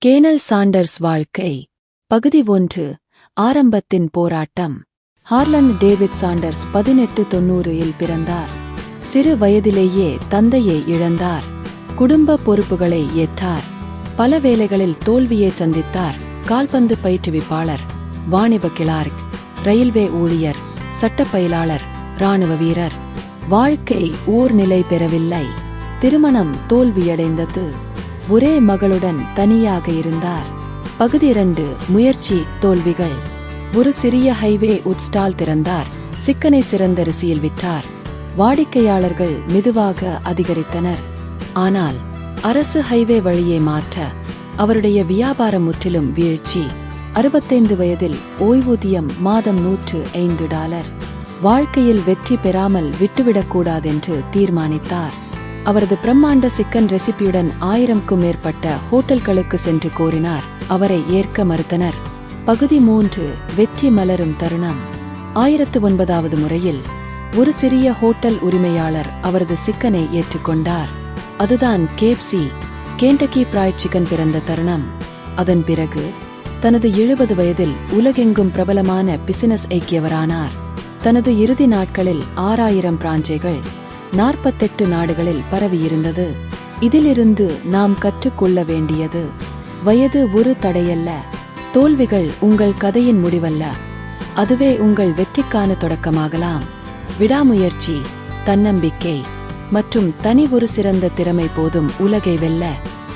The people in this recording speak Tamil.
கேனல் சாண்டர்ஸ் வாழ்க்கை பகுதி 1. ஆரம்பத்தின் போராட்டம். ஹார்லண்ட் டேவிட் சாண்டர்ஸ் 1890 பிறந்தார். சிறு வயதிலேயே தந்தையை இழந்தார். குடும்ப பொறுப்புகளை ஏற்றார். பல வேளைகளில் தோல்வியை சந்தித்தார். கால்பந்து பயிற்றுவிப்பாளர், வாணிப கிளார்க், ரயில்வே ஊழியர், சட்டப்பயிலாளர், இராணுவ வீரர். வாழ்க்கை நிலை பெறவில்லை. திருமணம் தோல்வியடைந்தது. ஒரே மகளுடன் தனியாக இருந்தார். பகுதி 2. முயற்சி தோல்விகள். ஒரு சிறிய ஹைவே உட்ஸ்டால் திறந்தார். சிக்கனை சிறந்த ருசியில் விற்றார். வாடிக்கையாளர்கள் மெதுவாக அதிகரித்தனர். ஆனால் அரசு ஹைவே வழியே மாற்ற அவருடைய வியாபாரம் முற்றிலும் வீழ்ச்சி. 65 வயதில் ஓய்வூதியம் மாதம் $105. வாழ்க்கையில் வெற்றி பெறாமல் விட்டுவிடக்கூடாதென்று தீர்மானித்தார். அவரது பிரம்மாண்ட சிக்கன் ரெசிபியுடன் 1000க்கும் மேற்பட்ட ஹோட்டல்களுக்கு சென்று கோரினார். அவரை ஏற்க மறுத்தனர். பகுதி 3. வெற்றி மலரும் தருணம். 1009வது முறையில் ஒரு சிறிய ஹோட்டல் உரிமையாளர் அவரது சிக்கனை ஏற்றுக்கொண்டார். அதுதான் KFC, கேண்டக்கி ஃப்ரைட் சிக்கன் பிறந்த தருணம். அதன் பிறகு தனது 70 வயதில் உலகெங்கும் பிரபலமான பிசினஸ் ஐக்கியவரானார். தனது இறுதி நாட்களில் 6000 பிராஞ்சைகள் 48 நாடுகளில் பரவியிருந்தது. இதிலிருந்து நாம் கற்றுக்கொள்ள வேண்டியது: வயது ஒரு தடையல்ல. தோல்விகள் உங்கள் கதையின் முடிவல்ல, அதுவே உங்கள் வெற்றிக்கான தொடக்கமாகலாம். விடாமுயற்சி, தன்னம்பிக்கை மற்றும் தனி ஒரு சிறந்த திறமை போதும் உலகை வெல்ல.